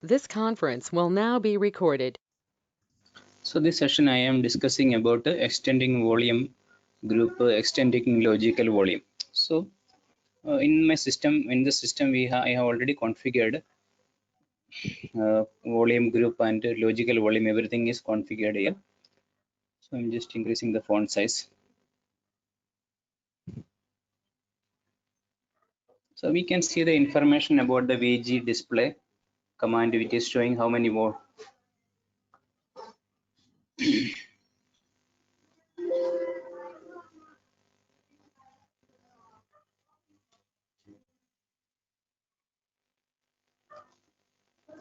This conference will now be recorded. So this session I am discussing about extending volume group, extending logical volume. So in my system, in the system I have already configured volume group and logical volume. Everything is configured here. So I'm just increasing the font size. So we can see the information about the VG display command, which is showing how many more.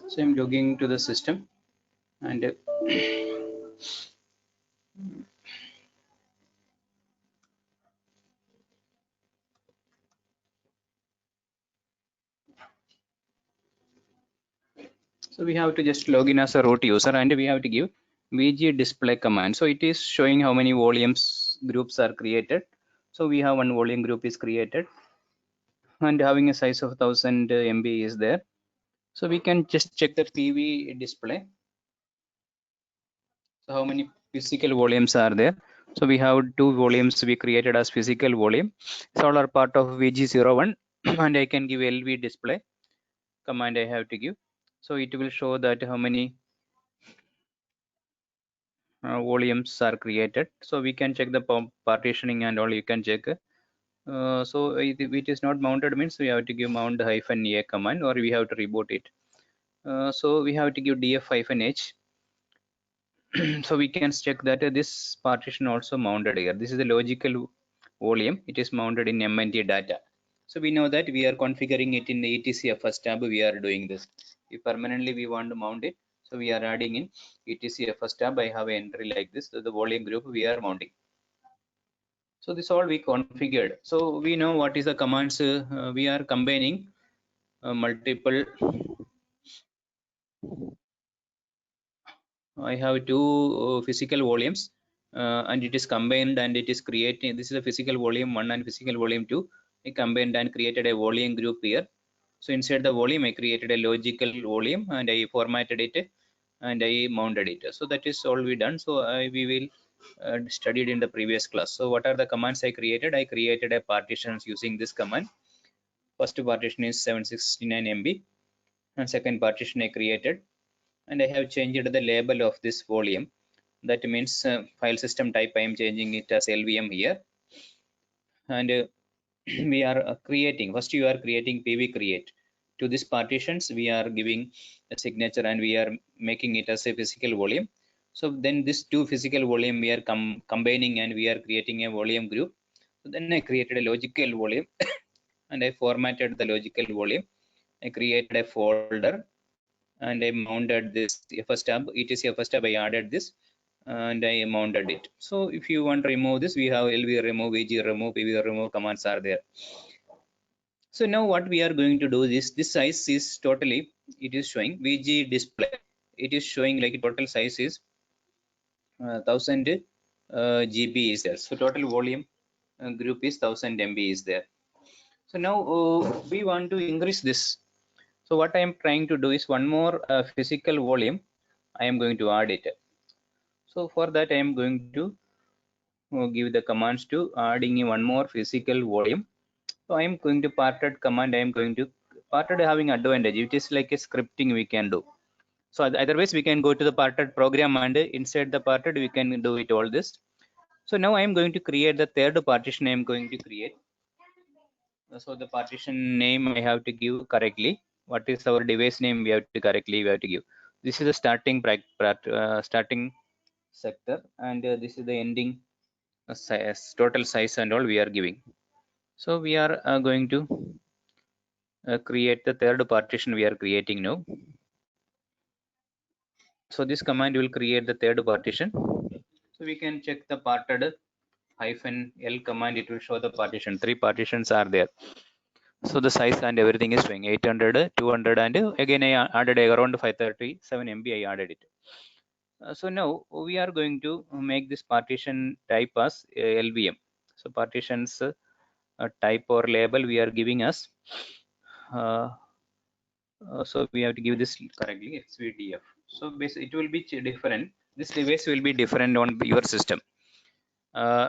So I'm logging to the system and so we have to just log in as a root user and we have to give VG display command. So it is showing how many volumes groups are created. So we have one volume group is created and having a size of 1000 MB is there. So we can just check the PV display. So how many physical volumes are there? So we have two volumes we created as physical volume. So all are part of VG01 and I can give LV display command I have to give. So it will show that how many volumes are created. So we can check the partitioning and all you can check. So if it is not mounted means we have to give mount -a command or we have to reboot it. So we have to give df-h. So we can check that this partition also mounted here. This is the logical volume. It is mounted in MNT data. So we know that we are configuring it in the ETCFS tab. We are doing this. If permanently we want to mount it, so we are adding in ETCFS tab. I have an entry like this. So the volume group we are mounting. So this all we configured. So we know what is the commands. We are combining multiple. I have two physical volumes and it is combined and it is creating. This is the physical volume 1 and physical volume 2. I combined and created a volume group here. So inside the volume I created a logical volume and I formatted it and I mounted it. So that is all we done. So we will studied in the previous class. So what are the commands I created? I created a partitions using this command. First partition is 769 MB and second partition I created and I have changed the label of this volume. That means file system type I am changing it as LVM here and we are creating. First you are creating PV create. To this partitions we are giving a signature and we are making it as a physical volume. So then this two physical volume we are combining and we are creating a volume group. So then I created a logical volume and I formatted the logical volume. I created a folder and I mounted this FS tab. It is FS tab. I added this and I mounted it. So if you want to remove this, we have LV remove, VG remove, PV remove commands are there. So now what we are going to do is this size is totally, it is showing VG display. It is showing like total size is 1000 GB is there. So total volume group is 1000 MB is there. So now we want to increase this. So what I am trying to do is one more physical volume. I am going to add it. So for that I am going to give the commands to adding in one more physical volume. So I am going to parted command. I am going to parted having advantage. It is like a scripting we can do. So otherwise we can go to the parted program and inside the parted we can do it all this. So now I am going to create the third partition. I am going to create. So the partition name I have to give correctly. What is our device name? We have to give. This is the starting sector and this is the ending size, total size and all we are giving. So we are going to create the third partition we are creating now. So this command will create the third partition. So we can check the parted -l command. It will show the partition. Three partitions are there. So the size and everything is showing 800, 200 and again I added around 537 MB. I added it. So now we are going to make this partition type as LVM. So partitions type or label we are giving us So we have to give this correctly, XVDF. So basically it will be different. This device will be different on your system.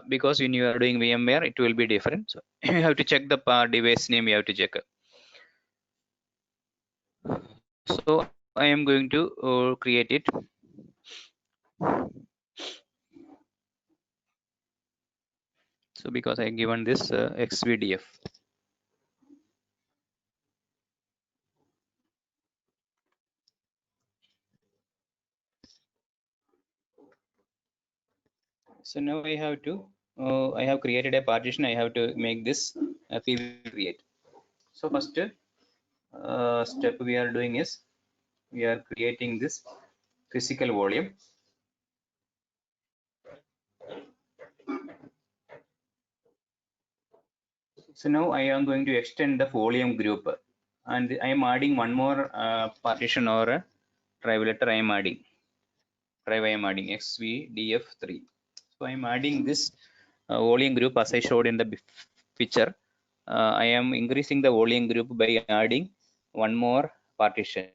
Because when you are doing VMware, it will be different. So you have to check the device name. You have to check. So I am going to create it. So because I given this XVDF. So now I have to. I have created a partition. I have to make this PV create. So first step we are doing is we are creating this physical volume. So now I am going to extend the volume group, and I am adding one more partition or a drive letter. I am adding XVDF3. So I am adding this volume group as I showed in the picture. I am increasing the volume group by adding one more partition.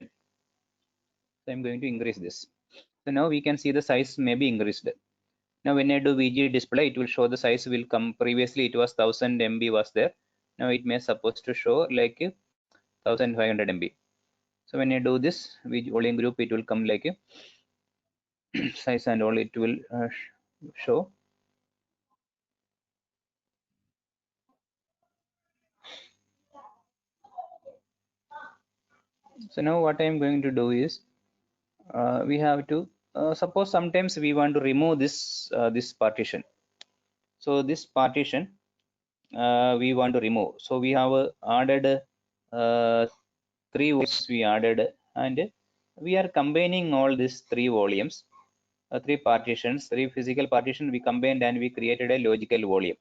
So I'm going to increase this. So now we can see the size may be increased. Now when I do VG display, it will show the size will come. Previously it was 1000 MB was there. Now it may supposed to show like 1500 MB. So when I do this VG volume group, it will come like a size and all it will show. So now what I am going to do is we have to suppose sometimes we want to remove this partition. So this partition we want to remove. So we have added 3 volumes we added, and we are combining all these 3 volumes, 3 partitions, 3 physical partition we combined, and we created a logical volume,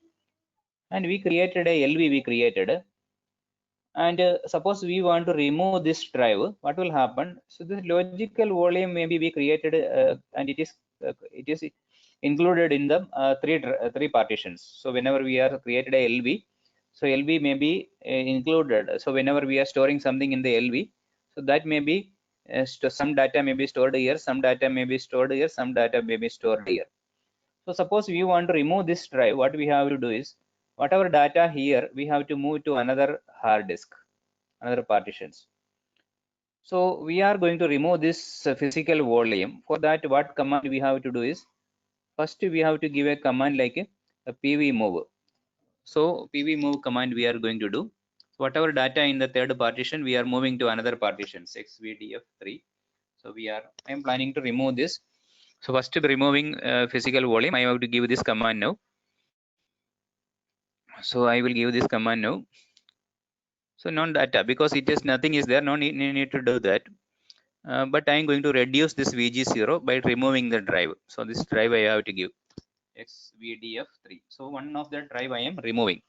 and we created a LV we created. And suppose we want to remove this drive, what will happen? So this logical volume maybe we created and it is included in the three partitions. So whenever we are created a LV, so LV may be included. So whenever we are storing something in the LV, so that may be some data may be stored here, some data may be stored here, some data may be stored here. So suppose we want to remove this drive, what we have to do is whatever data here we have to move to another hard disk, another partitions. So we are going to remove this physical volume. For that, what command we have to do is first we have to give a command like a pv move. So pv move command we are going to do. So whatever data in the third partition we are moving to another partition, XVDF3. So I am planning to remove this. So first removing physical volume, I have to give this command now. So I will give this command now. So non data, because it is nothing is there, no need to do that. But I am going to reduce this VG0 by removing the drive. So this drive I have to give XVDF3. So one of the drive I am removing.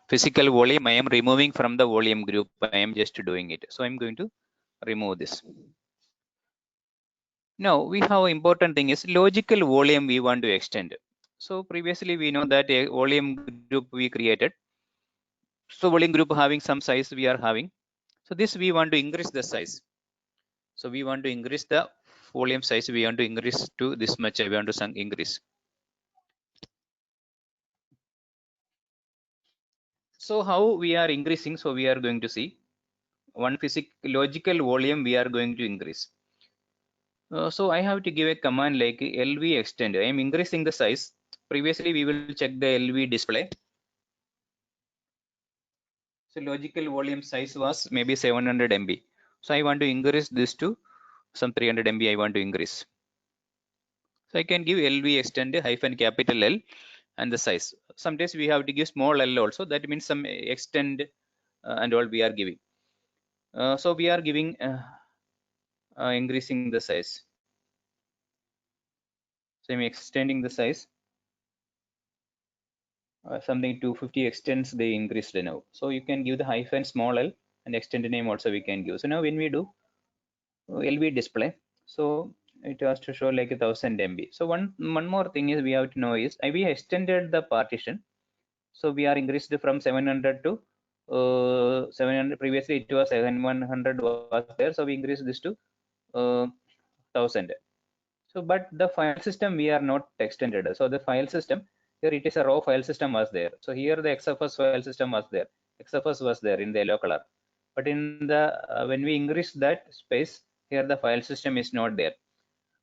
Physical volume I am removing from the volume group. I am just doing it. So I'm going to remove this. Now we have important thing is logical volume we want to extend. So previously we know that a volume group we created. So volume group having some size we are having. So this we want to increase the size. So we want to increase the volume size. We want to increase to this much. I want to increase. So how we are increasing? So we are going to see one logical volume we are going to increase. So I have to give a command like LV extend. I am increasing the size. Previously we will check the LV display. So logical volume size was maybe 700 MB. So I want to increase this to some 300 MB. I want to increase. So I can give LV extend hyphen capital L and the size. Sometimes we have to give small L also. That means some extend and all we are giving. So we are giving increasing the size. So I'm extending the size. Something 250 extends they increased now. So you can give the hyphen small l and extend name also we can give. So now when we do LV display, so it has to show like 1000 MB. So one more thing is we have to know is we extended the partition. So we are increased from 700 to 700. Previously it was 700 was there, so we increased this to 1000. So but the file system we are not extended. So the file system here, it is a raw file system was there. So here the XFS file system was there. XFS was there in the yellow color. But in the when we increase that space, here the file system is not there.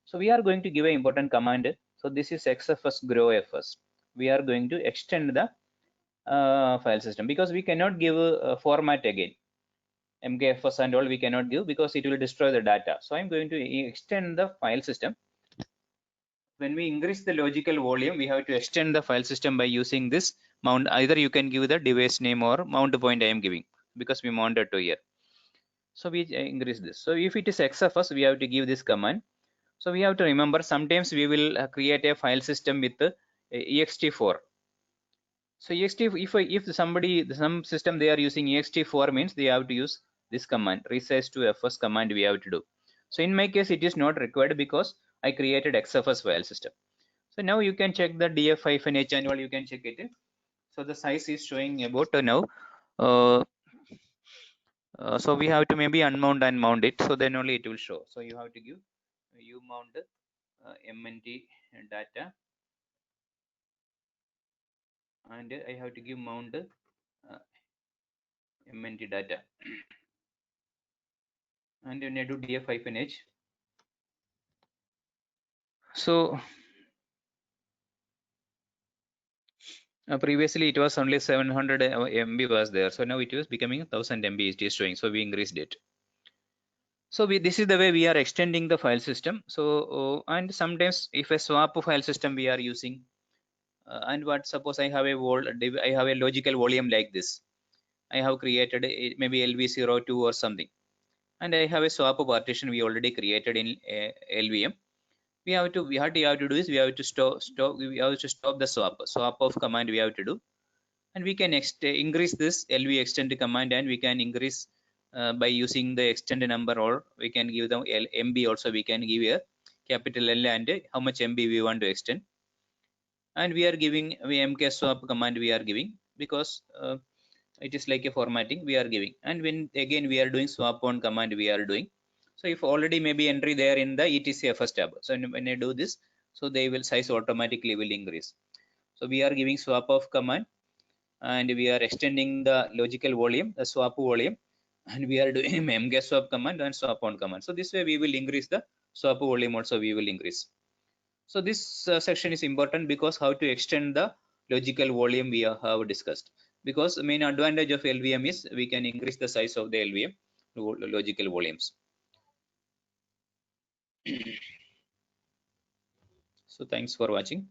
So we are going to give an important command. So this is XFS grow FS. We are going to extend the file system, because we cannot give a format again. MKFS and all we cannot give because it will destroy the data. So I'm going to extend the file system. When we increase the logical volume, we have to extend the file system by using this mount. Either you can give the device name or mount point I am giving, because we mounted to here. So we increase this. So if it is XFS, we have to give this command. So we have to remember, sometimes we will create a file system with ext4. So ext, if some system they are using ext4, means they have to use this command, resize to fs command we have to do. So in my case it is not required because I created XFS file system. So now you can check the df-h and all, you can check it. So the size is showing about now. So we have to maybe unmount and mount it, so then only it will show. So you have to give umount mnt data, and I have to give mount mnt data, and when I do df-h. So previously it was only 700 MB was there, so now it is becoming 1000 MB it is showing, so we increased it. So this is the way we are extending the file system. So and sometimes if a swap file system we are using, and what, suppose I have a logical volume like this. I have created maybe LV02 or something, and I have a swap partition we already created in LVM. We have to do is we have to stop the swap of command we have to do, and we can increase this LV extend command, and we can increase by using the extend number, or we can give them MB also. We can give a capital L and how much MB we want to extend, and we are giving mk swap command we are giving, because it is like a formatting we are giving. And when again we are doing swap on command we are doing. So if already maybe entry there in the etcfs tab, so when I do this, so they will size automatically will increase. So we are giving swap of command, and we are extending the logical volume, the swap volume, and we are doing mk swap command and swap on command. So this way we will increase the swap volume also, we will increase. So this section is important, because how to extend the logical volume we have discussed. Because the main advantage of LVM is we can increase the size of the LVM logical volumes. So thanks for watching.